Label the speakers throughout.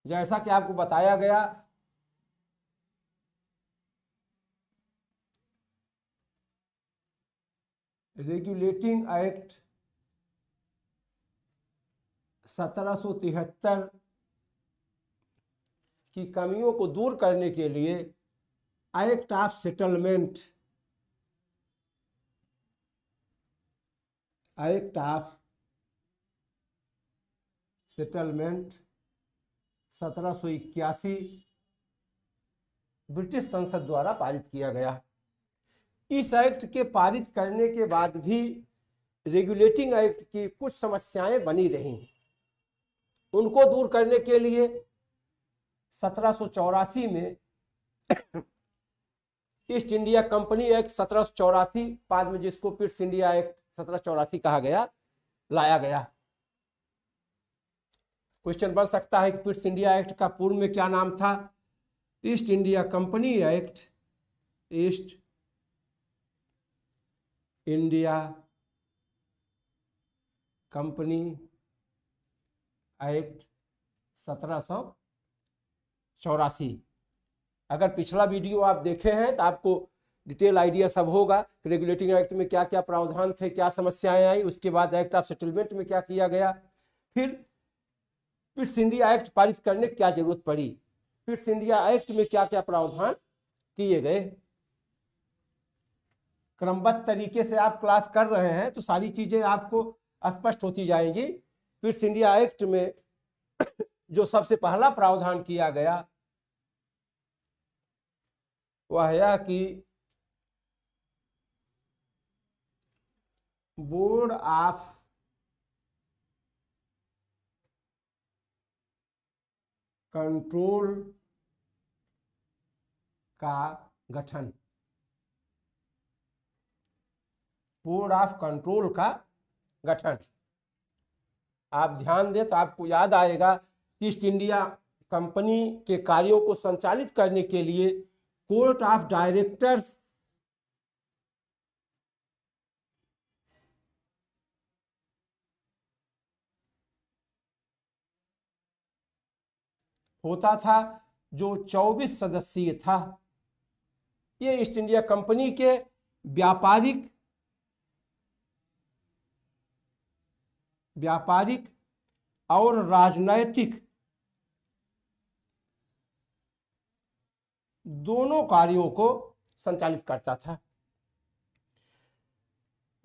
Speaker 1: जैसा कि आपको बताया गया रेगुलेटिंग एक्ट 1773 की कमियों को दूर करने के लिए एक्ट ऑफ सेटलमेंट 1781 ब्रिटिश संसद द्वारा पारित किया गया। इस एक्ट के पारित करने के बाद भी रेगुलेटिंग एक्ट की कुछ समस्याएं बनी रहीं। उनको दूर करने के लिए 1784 में ईस्ट इंडिया कंपनी एक्ट 1784, बाद में जिसको पिट्स इंडिया एक्ट 1784 कहा गया, लाया गया। क्वेश्चन बन सकता है कि पिट्स इंडिया एक्ट का पूर्व में क्या नाम था? East India company act, east India company act 1784। अगर पिछला वीडियो आप देखे हैं तो आपको डिटेल आइडिया सब होगा कि रेगुलेटिंग एक्ट में क्या क्या प्रावधान थे, क्या समस्याएं आई, उसके बाद एक्ट ऑफ सेटलमेंट में क्या किया गया, फिर पिट्स इंडिया एक्ट पारित करने की क्या जरूरत पड़ी, पिट्स इंडिया एक्ट में क्या क्या प्रावधान किए गए। क्रमबद्ध तरीके से आप क्लास कर रहे हैं तो सारी चीजें आपको स्पष्ट होती जाएंगी। पिट्स इंडिया एक्ट में जो सबसे पहला प्रावधान किया गया वह यह कि बोर्ड ऑफ कंट्रोल का गठन, बोर्ड ऑफ कंट्रोल का गठन। आप ध्यान दें तो आपको याद आएगा कि ईस्ट इंडिया कंपनी के कार्यों को संचालित करने के लिए कोर्ट ऑफ डायरेक्टर्स होता था, जो 24 सदस्यीय था। ये ईस्ट इंडिया कंपनी के व्यापारिक और राजनैतिक दोनों कार्यों को संचालित करता था।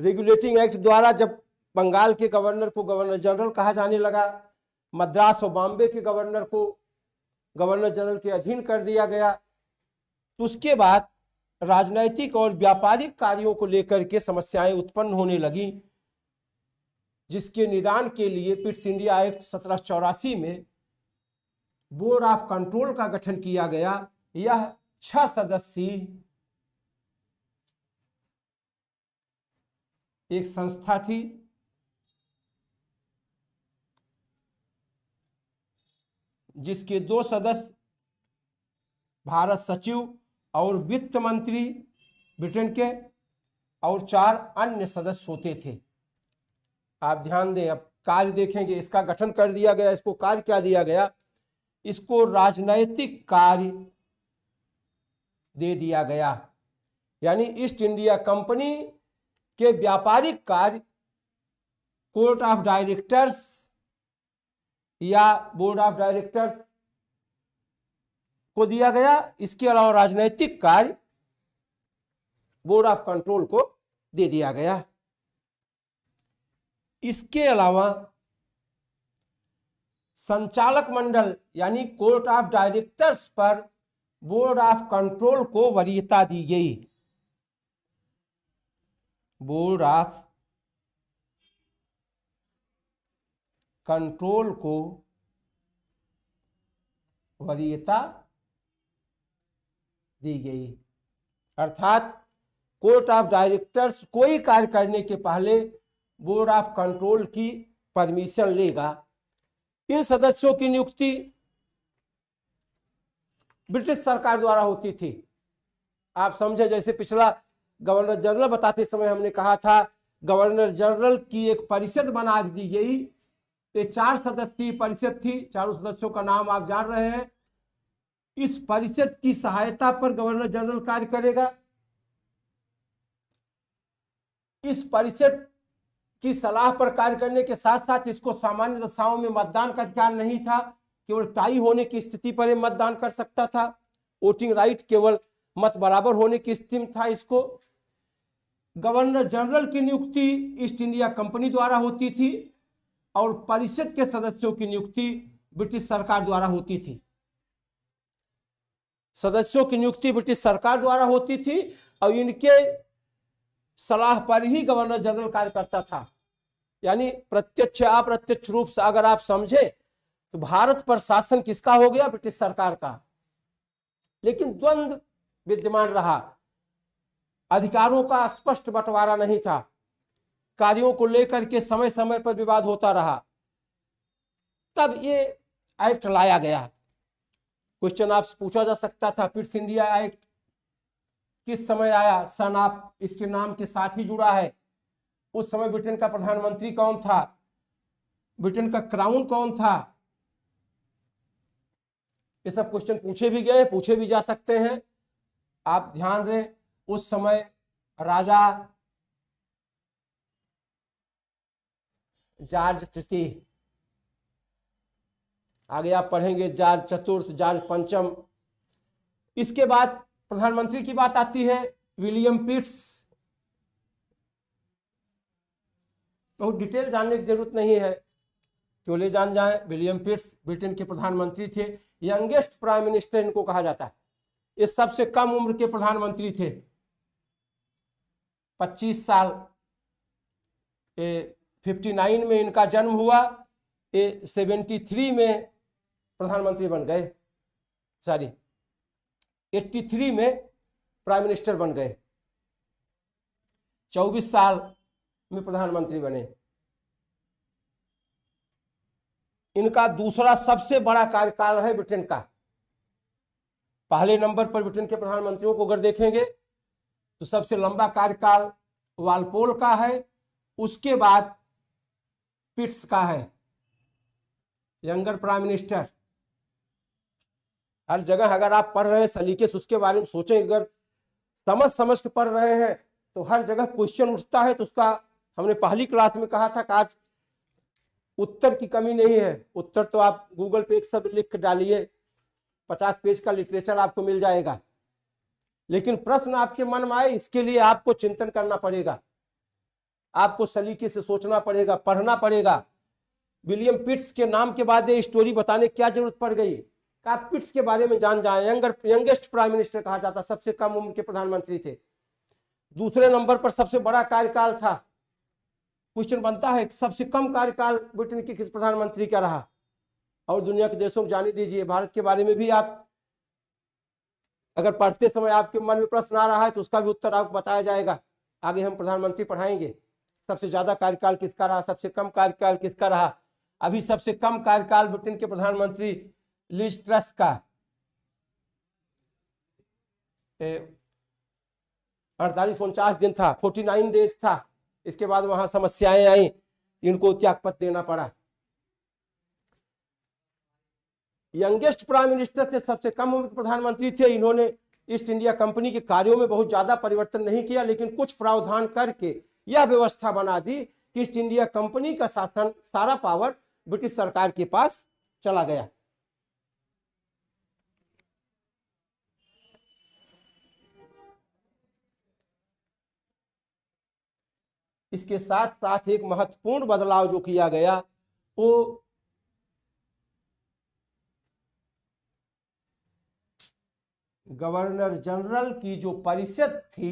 Speaker 1: रेगुलेटिंग एक्ट द्वारा जब बंगाल के गवर्नर को गवर्नर जनरल कहा जाने लगा, मद्रास और बॉम्बे के गवर्नर को गवर्नर जनरल के अधीन कर दिया गया, तो उसके बाद राजनैतिक और व्यापारिक कार्यों को लेकर के समस्याएं उत्पन्न होने लगी, जिसके निदान के लिए पिट्स इंडिया एक्ट 1784 में बोर्ड ऑफ कंट्रोल का गठन किया गया। यह 6 सदस्यीय एक संस्था थी, जिसके 2 सदस्य भारत सचिव और वित्त मंत्री ब्रिटेन के और 4 अन्य सदस्य होते थे। आप ध्यान दें, अब कार्य देखेंगे। इसका गठन कर दिया गया, इसको कार्य क्या दिया गया? इसको राजनैतिक कार्य दे दिया गया। यानी ईस्ट इंडिया कंपनी के व्यापारिक कार्य कोर्ट ऑफ डायरेक्टर्स या बोर्ड ऑफ डायरेक्टर्स को दिया गया। इसके अलावा राजनैतिक कार्य बोर्ड ऑफ कंट्रोल को दे दिया गया। इसके अलावा संचालक मंडल यानी कोर्ट ऑफ डायरेक्टर्स पर बोर्ड ऑफ कंट्रोल को वरीयता दी गई। बोर्ड ऑफ कंट्रोल को वरीयता दी गई, अर्थात कोर्ट ऑफ डायरेक्टर्स कोई कार्य करने के पहले बोर्ड ऑफ कंट्रोल की परमिशन लेगा। इन सदस्यों की नियुक्ति ब्रिटिश सरकार द्वारा होती थी। आप समझे, जैसे पिछला गवर्नर जनरल बताते समय हमने कहा था, गवर्नर जनरल की एक परिषद बना दी गई ये 4 सदस्यीय परिषद थी, चारों सदस्यों का नाम आप जान रहे हैं। इस परिषद की सहायता पर गवर्नर जनरल कार्य करेगा। इस परिषद की सलाह पर कार्य करने के साथ साथ इसको सामान्य दशाओं में मतदान का अधिकार नहीं था, केवल टाई होने की स्थिति पर मतदान कर सकता था। वोटिंग राइट केवल मत बराबर होने की स्थिति में था। इसको गवर्नर जनरल की नियुक्ति ईस्ट इंडिया कंपनी द्वारा होती थी और परिषद के सदस्यों की नियुक्ति ब्रिटिश सरकार द्वारा होती थी। सदस्यों की नियुक्ति ब्रिटिश सरकार द्वारा होती थी और इनके सलाह पर ही गवर्नर जनरल कार्य करता था। यानी प्रत्यक्ष अप्रत्यक्ष रूप से अगर आप समझे तो भारत पर शासन किसका हो गया? ब्रिटिश सरकार का। लेकिन द्वंद्व विद्यमान रहा, अधिकारों का स्पष्ट बंटवारा नहीं था, कार्यों को लेकर के समय समय पर विवाद होता रहा। तब ये एक्ट लाया गया। क्वेश्चन आपसे पूछा जा सकता था, पिट्स इंडिया एक्ट किस समय आया? सन आप इसके नाम के साथ ही जुड़ा है। उस समय ब्रिटेन का प्रधानमंत्री कौन था? ब्रिटेन का क्राउन कौन था? ये सब क्वेश्चन पूछे भी गए, पूछे भी जा सकते हैं। आप ध्यान दें, उस समय राजा जॉर्ज तृतीय, आगे आप पढ़ेंगे जॉर्ज चतुर्थ, जॉर्ज पंचम। इसके बाद प्रधानमंत्री की बात आती है, विलियम पिट्स। बहुत डिटेल जानने की जरूरत नहीं है, केवल जान जाए विलियम पिट्स ब्रिटेन के प्रधानमंत्री थे। यंगेस्ट प्राइम मिनिस्टर इनको कहा जाता है। ये सबसे कम उम्र के प्रधानमंत्री थे, 25 साल। 59 में इनका जन्म हुआ, ये 73 में प्रधानमंत्री बन गए, 83 में प्राइम मिनिस्टर बन गए, 24 साल में प्रधानमंत्री बने। इनका दूसरा सबसे बड़ा कार्यकाल है ब्रिटेन का। पहले नंबर पर ब्रिटेन के प्रधानमंत्रियों को अगर देखेंगे तो सबसे लंबा कार्यकाल वालपोल का है, उसके बाद पिट्स का है, यंगर प्राइम मिनिस्टर। हर जगह अगर आप पढ़ रहे हैं सलीके से उसके बारे में सोचें, अगर समझ समझ के पढ़ रहे हैं तो हर जगह क्वेश्चन उठता है। तो उसका हमने पहली क्लास में कहा था कि आज उत्तर की कमी नहीं है। उत्तर तो आप गूगल पे एक सब लिख के डालिए, 50 पेज का लिटरेचर आपको मिल जाएगा। लेकिन प्रश्न आपके मन में आए, इसके लिए आपको चिंतन करना पड़ेगा, आपको सलीके से सोचना पड़ेगा, पढ़ना पड़ेगा। विलियम पिट्स के नाम के बाद ये स्टोरी बताने की क्या जरूरत पड़ गई? आप पिट्स के बारे में जान जाए। यंगेस्ट प्राइम मिनिस्टर कहा जाता, सबसे कम उम्र के प्रधानमंत्री थे। दूसरे नंबर पर सबसे बड़ा कार्यकाल था। क्वेश्चन बनता है सबसे कम कार्यकाल ब्रिटेन के किस प्रधानमंत्री का रहा? और दुनिया के देशों को जाने दीजिए। भारत के बारे में भी आप अगर पढ़ते समय आपके मन में प्रश्न आ रहा है तो उसका भी उत्तर आपको बताया जाएगा। आगे हम प्रधानमंत्री पढ़ाएंगे। सबसे ज्यादा कार्यकाल किसका रहा, सबसे कम कार्यकाल किसका रहा? अभी सबसे कम कार्यकाल ब्रिटेन के प्रधानमंत्री लिज ट्रस का 48-49 दिन था, 49 डेज था। इसके बाद वहां समस्याएं आई, इनको त्यागपत्र देना पड़ा। यंगेस्ट प्राइम मिनिस्टर थे, सबसे कम उम्र के प्रधानमंत्री थे। इन्होंने ईस्ट इंडिया कंपनी के कार्यों में बहुत ज्यादा परिवर्तन नहीं किया, लेकिन कुछ प्रावधान करके यह व्यवस्था बना दी कि ईस्ट इंडिया कंपनी का शासन, सारा पावर ब्रिटिश सरकार के पास चला गया। इसके साथ साथ एक महत्वपूर्ण बदलाव जो किया गया वो गवर्नर जनरल की जो परिषद थी,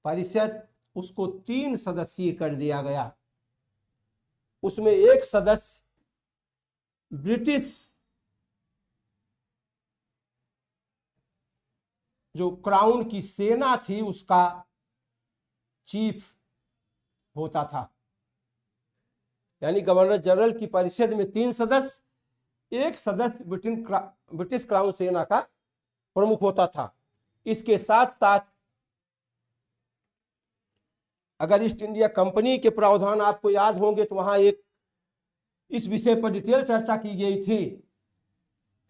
Speaker 1: परिषद उसको 3 सदस्यीय कर दिया गया। उसमें एक सदस्य ब्रिटिश जो क्राउन की सेना थी उसका चीफ होता था। यानी गवर्नर जनरल की परिषद में 3 सदस्य, एक सदस्य ब्रिटिश क्राउन सेना का प्रमुख होता था। इसके साथ साथ अगर ईस्ट इंडिया कंपनी के प्रावधान आपको याद होंगे तो वहां एक इस विषय पर डिटेल चर्चा की गई थी।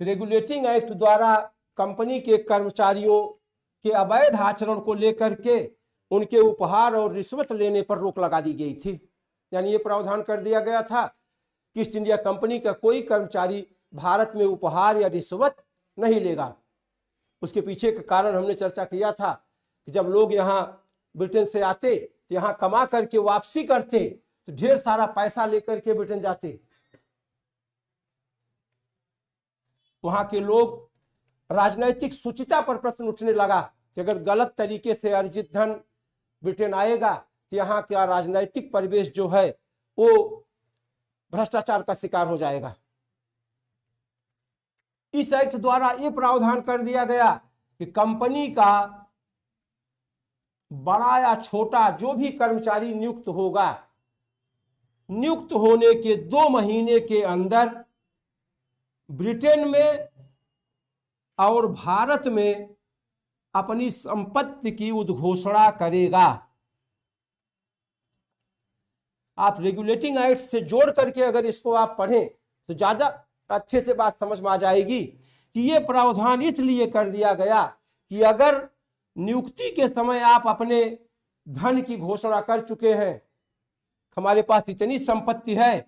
Speaker 1: रेगुलेटिंग एक्ट द्वारा कंपनी के कर्मचारियों के अवैध आचरण को लेकर के उनके उपहार और रिश्वत लेने पर रोक लगा दी गई थी। यानी ये प्रावधान कर दिया गया था कि ईस्ट इंडिया कंपनी का कोई कर्मचारी भारत में उपहार या रिश्वत नहीं लेगा। उसके पीछे का कारण हमने चर्चा किया था कि जब लोग यहाँ ब्रिटेन से आते तो यहाँ कमा करके वापसी करते तो ढेर सारा पैसा लेकर के ब्रिटेन जाते। वहां के लोग राजनैतिक शुचिता पर प्रश्न उठने लगा कि अगर गलत तरीके से अर्जित धन ब्रिटेन आएगा तो यहाँ का राजनैतिक परिवेश जो है वो भ्रष्टाचार का शिकार हो जाएगा। इस एक्ट द्वारा ये प्रावधान कर दिया गया कि कंपनी का बड़ा या छोटा जो भी कर्मचारी नियुक्त होगा, नियुक्त होने के 2 महीने के अंदर ब्रिटेन में और भारत में अपनी संपत्ति की उद्घोषणा करेगा। आप रेगुलेटिंग एक्ट से जोड़ करके अगर इसको आप पढ़ें तो ज्यादा अच्छे से बात समझ में आ जाएगी कि यह प्रावधान इसलिए कर दिया गया कि अगर नियुक्ति के समय आप अपने धन की घोषणा कर चुके हैं, हमारे पास इतनी संपत्ति है,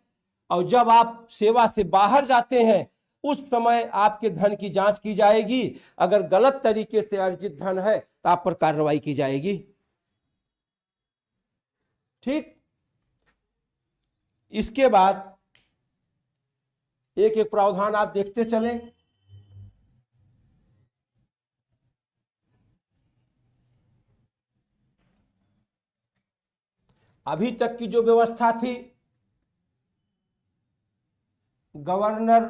Speaker 1: और जब आप सेवा से बाहर जाते हैं उस समय आपके धन की जांच की जाएगी। अगर गलत तरीके से अर्जित धन है तो आप पर कार्रवाई की जाएगी। ठीक, इसके बाद एक एक प्रावधान आप देखते चलें। अभी तक की जो व्यवस्था थी, गवर्नर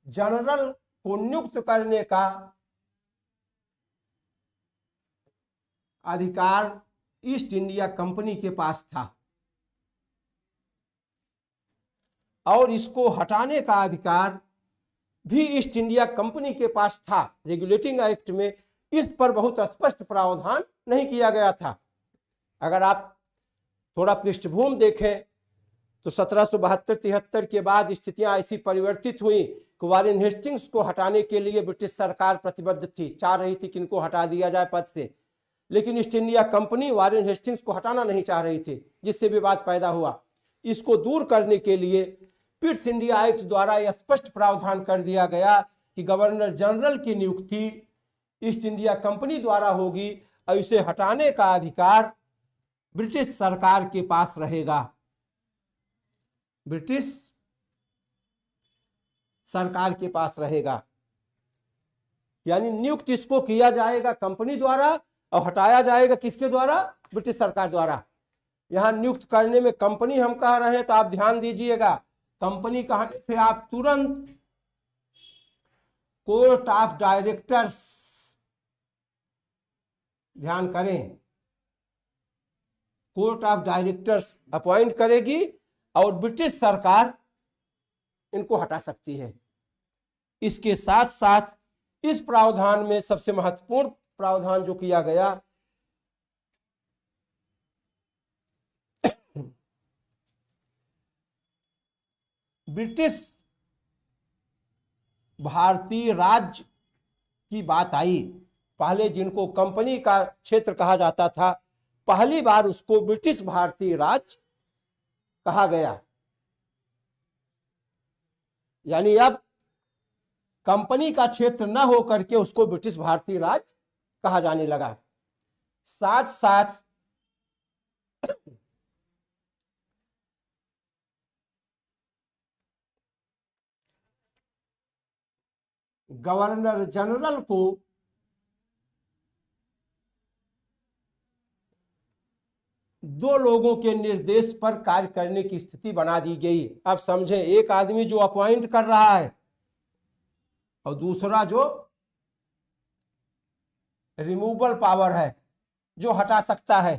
Speaker 1: जनरल को नियुक्त करने का अधिकार ईस्ट इंडिया कंपनी के पास था और इसको हटाने का अधिकार भी ईस्ट इंडिया कंपनी के पास था। रेगुलेटिंग एक्ट में इस पर बहुत स्पष्ट प्रावधान नहीं किया गया था। अगर आप थोड़ा पृष्ठभूमि देखें तो 1772-73 के बाद स्थितियां ऐसी परिवर्तित हुई कि वारेन हेस्टिंग्स को हटाने के लिए ब्रिटिश सरकार प्रतिबद्ध थी, चाह रही थी कि इनको हटा दिया जाए पद से, लेकिन east India company Warren Hastings को हटाना नहीं चाह रही थी, जिससे विवाद पैदा हुआ। इसको दूर करने के लिए पिट्स इंडिया एक्ट द्वारा यह स्पष्ट प्रावधान कर दिया गया कि गवर्नर जनरल की नियुक्ति ईस्ट इंडिया कंपनी द्वारा होगी और इसे हटाने का अधिकार ब्रिटिश सरकार के पास रहेगा। ब्रिटिश सरकार के पास रहेगा, यानी नियुक्त इसको किया जाएगा कंपनी द्वारा और हटाया जाएगा किसके द्वारा? ब्रिटिश सरकार द्वारा। यहां नियुक्त करने में कंपनी हम कह रहे हैं तो आप ध्यान दीजिएगा, कंपनी कहने से आप तुरंत कोर्ट ऑफ डायरेक्टर्स ध्यान करें। कोर्ट ऑफ डायरेक्टर्स अपॉइंट करेगी और ब्रिटिश सरकार इनको हटा सकती है। इसके साथ साथ इस प्रावधान में सबसे महत्वपूर्ण प्रावधान जो किया गया, ब्रिटिश भारतीय राज्य की बात आई। पहले जिनको कंपनी का क्षेत्र कहा जाता था, पहली बार उसको ब्रिटिश भारतीय राज्य कहा गया। यानी अब कंपनी का क्षेत्र न हो करके उसको ब्रिटिश भारतीय राज्य कहा जाने लगा। साथ साथ गवर्नर जनरल को दो लोगों के निर्देश पर कार्य करने की स्थिति बना दी गई। अब समझें, एक आदमी जो अपॉइंट कर रहा है और दूसरा जो रिमूवल पावर है, जो हटा सकता है।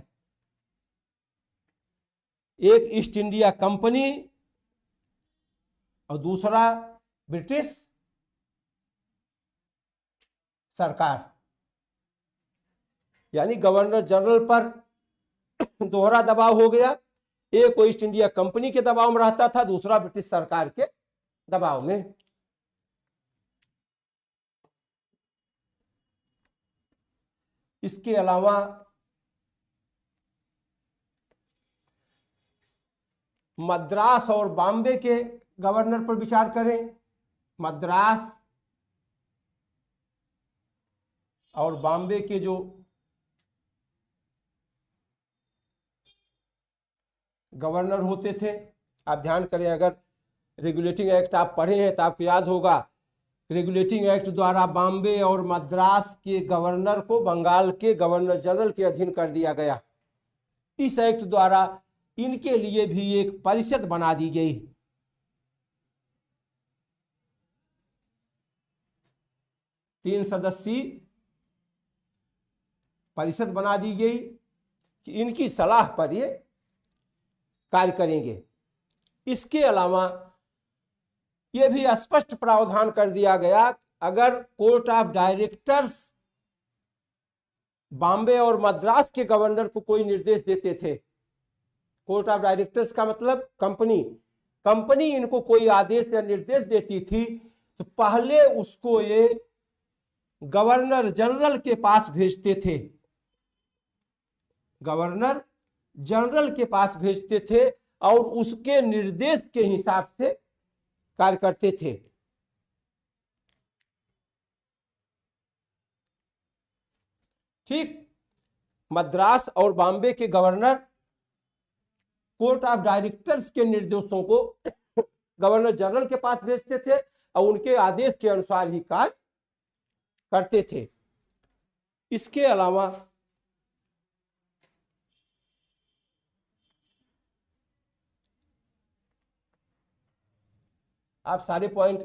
Speaker 1: एक ईस्ट इंडिया कंपनी और दूसरा ब्रिटिश सरकार। यानी गवर्नर जनरल पर दोहरा दबाव हो गया। एक ईस्ट इंडिया कंपनी के दबाव में रहता था, दूसरा ब्रिटिश सरकार के दबाव में। इसके अलावा मद्रास और बॉम्बे के गवर्नर पर विचार करें। मद्रास और बॉम्बे के जो गवर्नर होते थे, आप ध्यान करें, अगर रेगुलेटिंग एक्ट आप पढ़े हैं तो आपको याद होगा, रेगुलेटिंग एक्ट द्वारा बॉम्बे और मद्रास के गवर्नर को बंगाल के गवर्नर जनरल के अधीन कर दिया गया। इस एक्ट द्वारा इनके लिए भी एक परिषद बना दी गई। तीन सदस्यीय परिषद बना दी गई कि इनकी सलाह पर ये कार्य करेंगे। इसके अलावा यह भी स्पष्ट प्रावधान कर दिया गया, अगर कोर्ट ऑफ डायरेक्टर्स बॉम्बे और मद्रास के गवर्नर को कोई निर्देश देते थे, कोर्ट ऑफ डायरेक्टर्स का मतलब कंपनी इनको कोई आदेश या निर्देश देती थी तो पहले उसको ये गवर्नर जनरल के पास भेजते थे, गवर्नर जनरल के पास भेजते थे और उसके निर्देश के हिसाब से कार्य करते थे। ठीक, मद्रास और बॉम्बे के गवर्नर कोर्ट ऑफ डायरेक्टर्स के निर्देशों को गवर्नर जनरल के पास भेजते थे और उनके आदेश के अनुसार ही कार्य करते थे। इसके अलावा आप सारे पॉइंट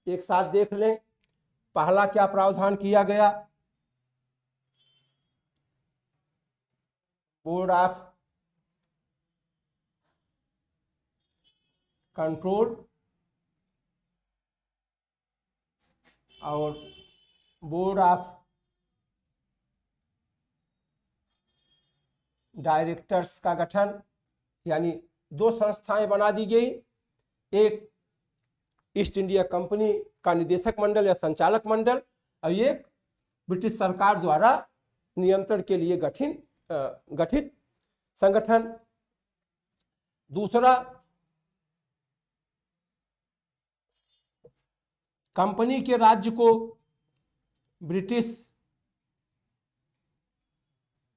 Speaker 1: एक साथ देख लें। पहला क्या प्रावधान किया गया, बोर्ड ऑफ कंट्रोल और बोर्ड ऑफ डायरेक्टर्स का गठन, यानी दो संस्थाएं बना दी गई। एक ईस्ट इंडिया कंपनी का निदेशक मंडल या संचालक मंडल और एक ब्रिटिश सरकार द्वारा नियंत्रण के लिए गठित संगठन। दूसरा, कंपनी के राज्य को ब्रिटिश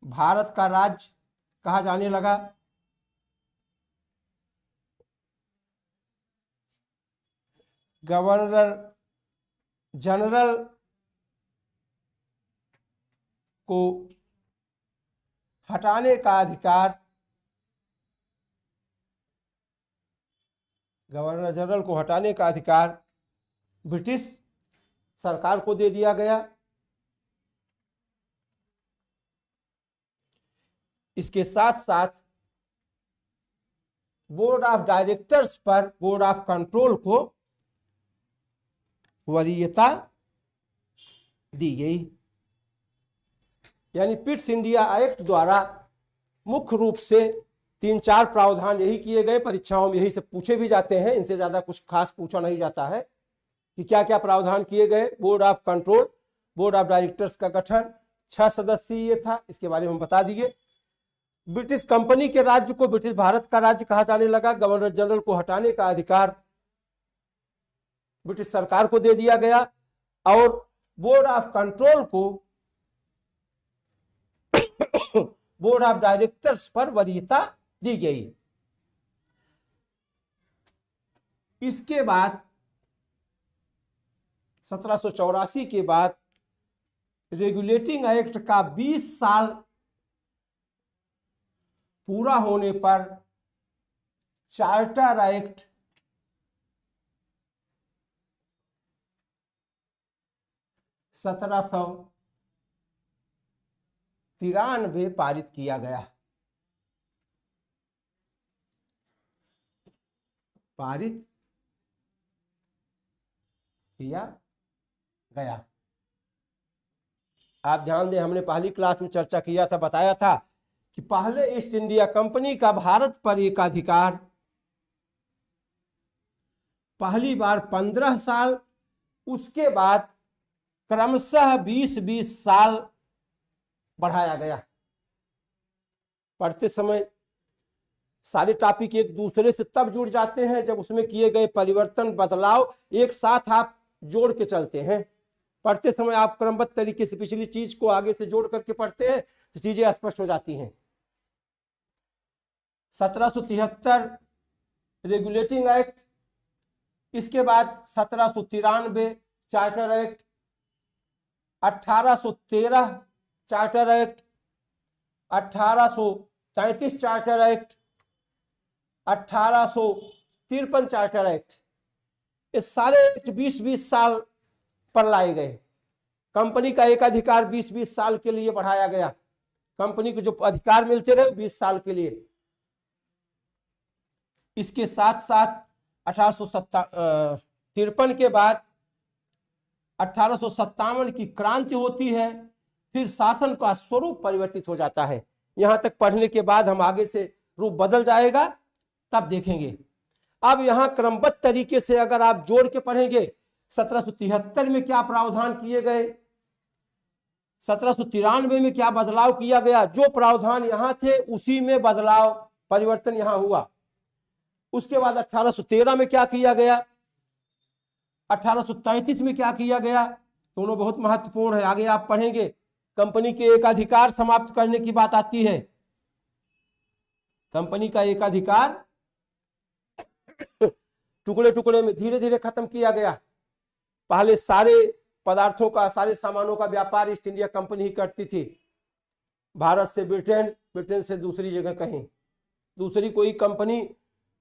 Speaker 1: भारत का राज्य कहा जाने लगा। गवर्नर जनरल को हटाने का अधिकार ब्रिटिश सरकार को दे दिया गया। इसके साथ साथ बोर्ड ऑफ डायरेक्टर्स पर बोर्ड ऑफ कंट्रोल को वरीयता दी गई। यानी पिट्स इंडिया एक्ट द्वारा मुख्य रूप से 3-4 प्रावधान यही किए गए। परीक्षाओं में यही से पूछे भी जाते हैं, इनसे ज्यादा कुछ खास पूछा नहीं जाता है कि क्या क्या प्रावधान किए गए। Board of control, board of directors का गठन 6 सदस्यीय था, इसके बारे में हम बता दिए। ब्रिटिश कंपनी के राज्य को ब्रिटिश भारत का राज्य कहा जाने लगा। गवर्नर जनरल को हटाने का अधिकार ब्रिटिश सरकार को दे दिया गया और बोर्ड ऑफ कंट्रोल को बोर्ड ऑफ डायरेक्टर्स पर वरीयता दी गई। इसके बाद 1784 के बाद रेगुलेटिंग एक्ट का 20 साल पूरा होने पर चार्टर एक्ट 1793 पारित किया गया। आप ध्यान दें, हमने पहली क्लास में चर्चा किया था, बताया था कि पहले ईस्ट इंडिया कंपनी का भारत पर एकाधिकार पहली बार 15 साल, उसके बाद क्रमशः 20-20 साल बढ़ाया गया। पढ़ते समय सारे टॉपिक एक दूसरे से तब जुड़ जाते हैं जब उसमें किए गए परिवर्तन, बदलाव एक साथ आप जोड़ के चलते हैं। पढ़ते समय आप क्रमबद्ध तरीके से पिछली चीज को आगे से जोड़ करके पढ़ते हैं तो चीजें स्पष्ट हो जाती हैं। 1773 रेगुलेटिंग एक्ट, इसके बाद 1793 charter act, 1813 charter act, 1833 charter act, 1853 charter act, ये सारे 20-20 साल पर लाए गए। कंपनी का एकाधिकार 20-20 साल के लिए बढ़ाया गया। कंपनी को जो अधिकार मिलते रहे 20 साल के लिए। इसके साथ साथ 1853 के बाद 1857 की क्रांति होती है, फिर शासन का स्वरूप परिवर्तित हो जाता है। यहां तक पढ़ने के बाद हम आगे से रूप बदल जाएगा तब देखेंगे। अब यहां क्रमबद्ध तरीके से अगर आप जोड़ के पढ़ेंगे 1773 में क्या प्रावधान किए गए, 1793 में क्या बदलाव किया गया, जो प्रावधान यहां थे उसी में बदलाव परिवर्तन यहां हुआ। उसके बाद 1813 में क्या किया गया, 1833 में क्या किया गया, दोनों बहुत महत्वपूर्ण है। आगे आप पढ़ेंगे कंपनी के एकाधिकार समाप्त करने की बात आती है। कंपनी का एकाधिकार टुकड़े टुकड़े में धीरे धीरे खत्म किया गया। पहले सारे पदार्थों का, सारे सामानों का व्यापार ईस्ट इंडिया कंपनी ही करती थी। भारत से ब्रिटेन, ब्रिटेन से दूसरी जगह कहीं, दूसरी कोई कंपनी,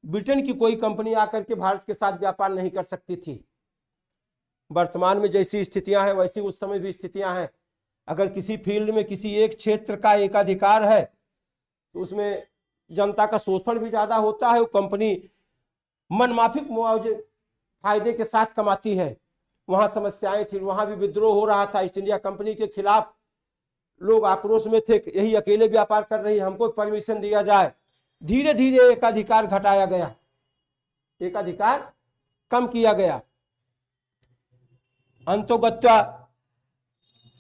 Speaker 1: ब्रिटेन की कोई कंपनी आकर के भारत के साथ व्यापार नहीं कर सकती थी। वर्तमान में जैसी स्थितियां हैं वैसी उस समय भी स्थितियां हैं। अगर किसी फील्ड में किसी एक क्षेत्र का एकाधिकार है तो उसमें जनता का शोषण भी ज्यादा होता है। वो कंपनी मनमाफिक मुआवजे फायदे के साथ कमाती है। वहां समस्याएं थी, वहां भी विद्रोह हो रहा था। ईस्ट इंडिया कंपनी के खिलाफ लोग आक्रोश में थे, यही अकेले व्यापार कर रही है, हमको परमिशन दिया जाए। धीरे धीरे एकाधिकार घटाया गया, एकाधिकार कम किया गया। अंतोगत्वा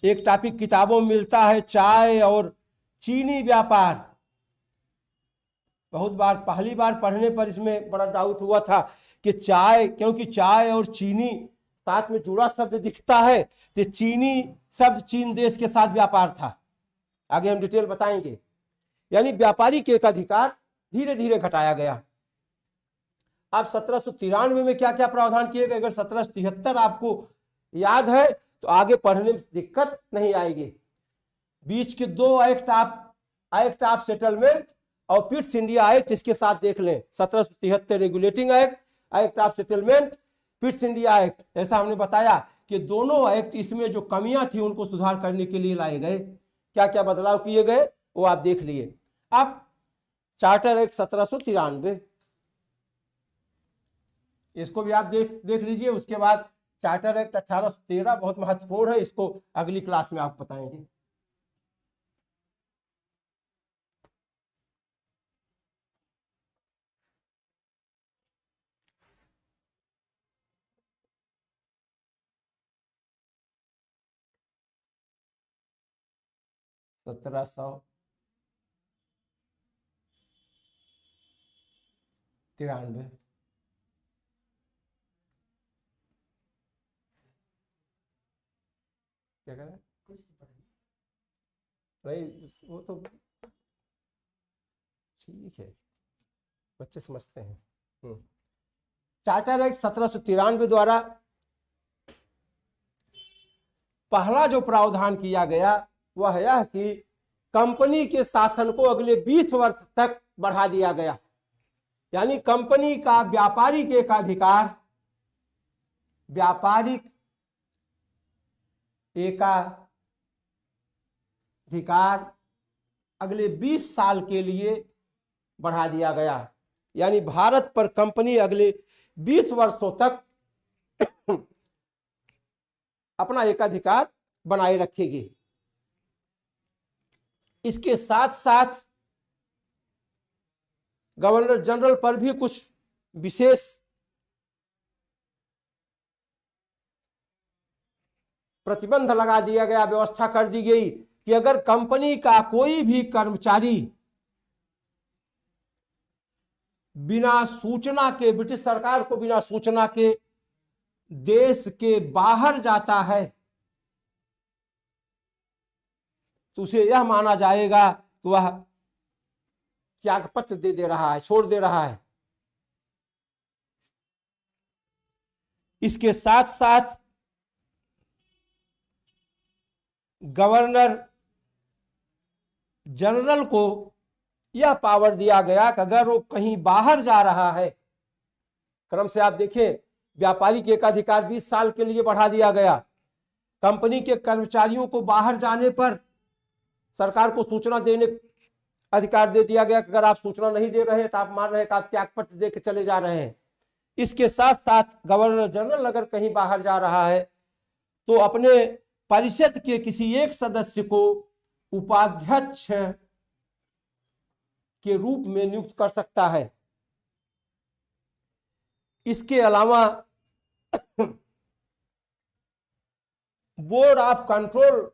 Speaker 1: एक टॉपिक किताबों में मिलता है, चाय और चीनी व्यापार। बहुत बार पहली बार पढ़ने पर इसमें बड़ा डाउट हुआ था कि चाय, क्योंकि चाय और चीनी साथ में जुड़ा शब्द दिखता है, तो चीनी शब्द चीन देश के साथ व्यापार था। आगे हम डिटेल बताएंगे। यानी व्यापारी के एकाधिकार धीरे धीरे घटाया गया। अब 1793 में क्या क्या प्रावधान किए गए, अगर 1773 आपको याद है तो आगे पढ़ने में दिक्कत नहीं आएगी। बीच के दो एक्ट ऑफ सेटलमेंट और पिट्स इंडिया एक्ट इसके साथ देख लें। 1773 regulating act, act of settlement, Pitt's India act. ऐसा हमने बताया कि दोनों एक्ट इसमें जो कमियां थी उनको सुधार करने के लिए लाए गए। क्या क्या बदलाव किए गए वो आप देख लिए। अब चार्टर एक्ट 1793, इसको भी आप देख लीजिए। उसके बाद चार्टर एक्ट 1813 बहुत महत्वपूर्ण है, इसको अगली क्लास में आप बताएंगे। सत्रह सौ तिरानवे, क्या कह रहे हैं? नहीं वो तो ठीक है, बच्चे समझते हैं। चार्टर एक्ट 1793 द्वारा पहला जो प्रावधान किया गया वह यह कि कंपनी के शासन को अगले 20 वर्ष तक बढ़ा दिया गया। यानी कंपनी का व्यापारिक एकाधिकार, व्यापारिक एकाधिकार अगले 20 साल के लिए बढ़ा दिया गया। यानी भारत पर कंपनी अगले 20 वर्षों तक अपना एकाधिकार बनाए रखेगी। इसके साथ साथ गवर्नर जनरल पर भी कुछ विशेष प्रतिबंध लगा दिया गया, व्यवस्था कर दी गई कि अगर कंपनी का कोई भी कर्मचारी बिना सूचना के, ब्रिटिश सरकार को बिना सूचना के देश के बाहर जाता है तो उसे यह माना जाएगा कि वह त्यागपत्र दे रहा है, छोड़ दे रहा है। इसके साथ साथ गवर्नर जनरल को यह पावर दिया गया कि अगर वो कहीं बाहर जा रहा है, क्रम से आप देखें, व्यापारिक एकाधिकार 20 साल के लिए बढ़ा दिया गया। कंपनी के कर्मचारियों को बाहर जाने पर सरकार को सूचना देने अधिकार दे दिया गया कि अगर आप सूचना नहीं दे रहे तो आप मान रहे कि आप त्यागपत्र दे के चले जा रहे हैं। इसके साथ साथ गवर्नर जनरल अगर कहीं बाहर जा रहा है तो अपने परिषद के किसी एक सदस्य को उपाध्यक्ष के रूप में नियुक्त कर सकता है। इसके अलावा बोर्ड ऑफ कंट्रोल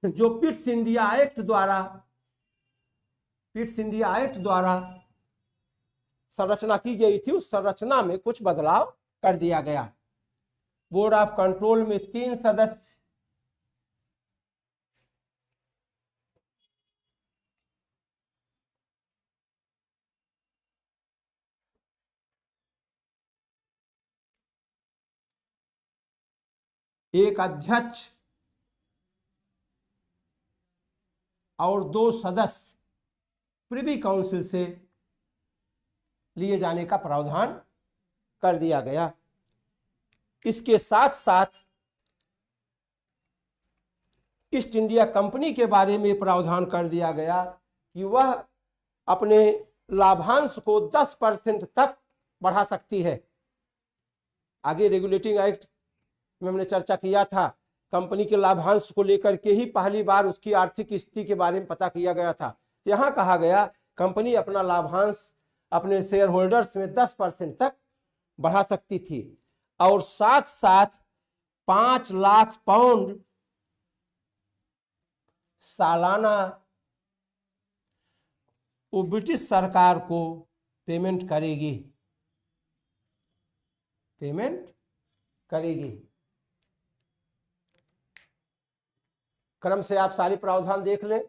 Speaker 1: जो पिट्स इंडिया एक्ट द्वारा संरचना की गई थी, उस संरचना में कुछ बदलाव कर दिया गया। बोर्ड ऑफ कंट्रोल में 3 सदस्य एक अध्यक्ष और 2 सदस्य प्रिवी काउंसिल से लिए जाने का प्रावधान कर दिया गया। इसके साथ साथ ईस्ट इंडिया कंपनी के बारे में प्रावधान कर दिया गया कि वह अपने लाभांश को 10% तक बढ़ा सकती है। आगे रेगुलेटिंग एक्ट में हमने चर्चा किया था, कंपनी के लाभांश को लेकर के ही पहली बार उसकी आर्थिक स्थिति के बारे में पता किया गया था। यहां कहा गया कंपनी अपना लाभांश अपने शेयर होल्डर्स में 10% तक बढ़ा सकती थी और साथ साथ 5 लाख पाउंड सालाना वो ब्रिटिश सरकार को पेमेंट करेगी। क्रम से आप सारे प्रावधान देख लें,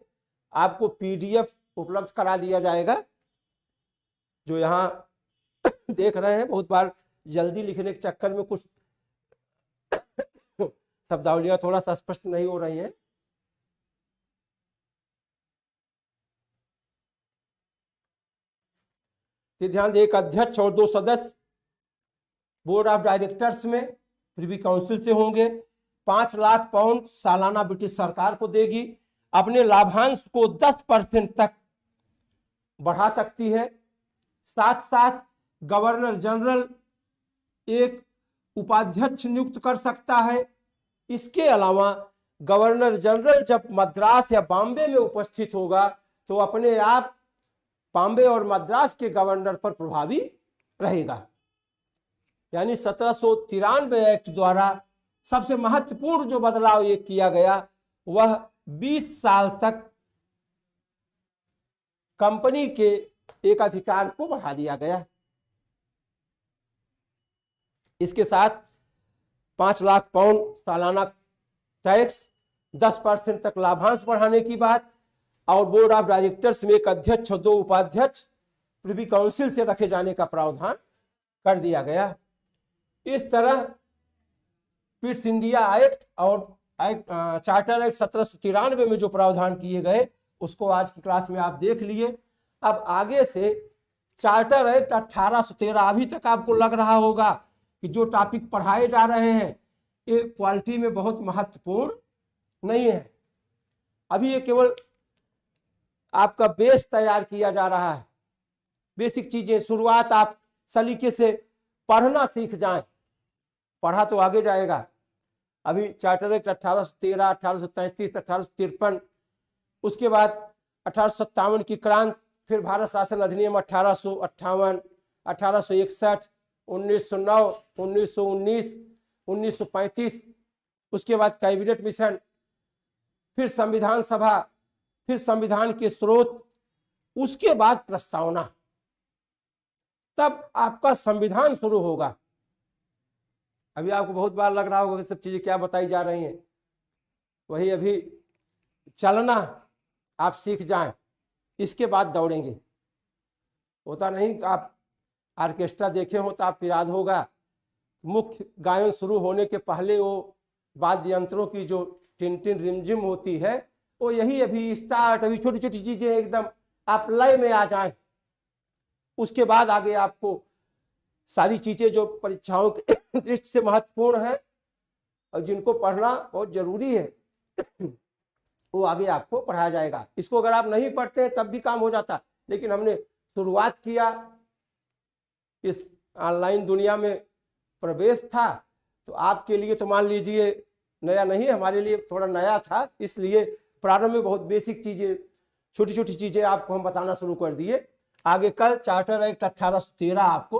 Speaker 1: आपको पीडीएफ उपलब्ध करा दिया जाएगा। जो यहाँ देख रहे हैं, बहुत बार जल्दी लिखने के चक्कर में कुछ शब्दावलियां थोड़ा सा स्पष्ट नहीं हो रही हैं। ध्यान दें, एक अध्यक्ष और 2 सदस्य बोर्ड ऑफ डायरेक्टर्स में प्रिवी काउंसिल से होंगे। 5 लाख पाउंड सालाना ब्रिटिश सरकार को देगी। अपने लाभांश को 10% तक बढ़ा सकती है। साथ साथ गवर्नर जनरल एक उपाध्यक्ष नियुक्त कर सकता है। इसके अलावा गवर्नर जनरल जब मद्रास या बॉम्बे में उपस्थित होगा तो अपने आप बॉम्बे और मद्रास के गवर्नर पर प्रभावी रहेगा। यानी 1793 एक्ट द्वारा सबसे महत्वपूर्ण जो बदलाव ये किया गया वह 20 साल तक कंपनी के एक अधिकार को बढ़ा दिया गया। इसके साथ 5 लाख पाउंड सालाना टैक्स, 10% तक लाभांश बढ़ाने की बात और बोर्ड ऑफ डायरेक्टर्स में एक अध्यक्ष और 2 उपाध्यक्ष प्रिवी काउंसिल से रखे जाने का प्रावधान कर दिया गया। इस तरह पिट्स इंडिया एक्ट और चार्टर एक्ट 1793 में जो प्रावधान किए गए उसको आज की क्लास में आप देख लिए। अब आगे से चार्टर एक्ट 1813, अभी तक आपको लग रहा होगा कि जो टॉपिक पढ़ाए जा रहे हैं ये क्वालिटी में बहुत महत्वपूर्ण नहीं है। अभी ये केवल आपका बेस तैयार किया जा रहा है। बेसिक चीजें, शुरुआत आप सलीके से पढ़ना सीख जाएं, पढ़ा तो आगे जाएगा। अभी चार्टर एक्ट 1813, 1833, 1853, उसके बाद 1857 की क्रांति, फिर भारत शासन अधिनियम 1858, 1861, 1909, 1919, 1935, उसके बाद कैबिनेट मिशन, फिर संविधान सभा, फिर संविधान के स्रोत, उसके बाद प्रस्तावना, तब आपका संविधान शुरू होगा। अभी आपको बहुत बार लग रहा होगा कि सब चीजें क्या बताई जा रही हैं, वही अभी चलना आप सीख जाएं, इसके बाद दौड़ेंगे। होता नहीं, आप ऑर्केस्ट्रा देखे हो तो आपको याद होगा, मुख्य गायन शुरू होने के पहले वो वाद्य यंत्रों की जो टिन टिन रिमझिम होती है, वो यही अभी स्टार्ट, अभी छोटी छोटी चीजें एकदम आप लय में आ जाएं, उसके बाद आगे आपको सारी चीजें जो परीक्षाओं के दृष्टि से महत्वपूर्ण है और जिनको पढ़ना बहुत जरूरी है, वो आगे आपको पढ़ाया जाएगा। इसको अगर आप नहीं पढ़ते हैं तब भी काम हो जाता, लेकिन हमने शुरुआत किया, इस ऑनलाइन दुनिया में प्रवेश था, तो आपके लिए तो मान लीजिए नया नहीं, हमारे लिए थोड़ा नया था, इसलिए प्रारंभ में बहुत बेसिक चीजें, छोटी छोटी चीजें आपको हम बताना शुरू कर दिए। आगे कल चार्टर एक्ट 1813 आपको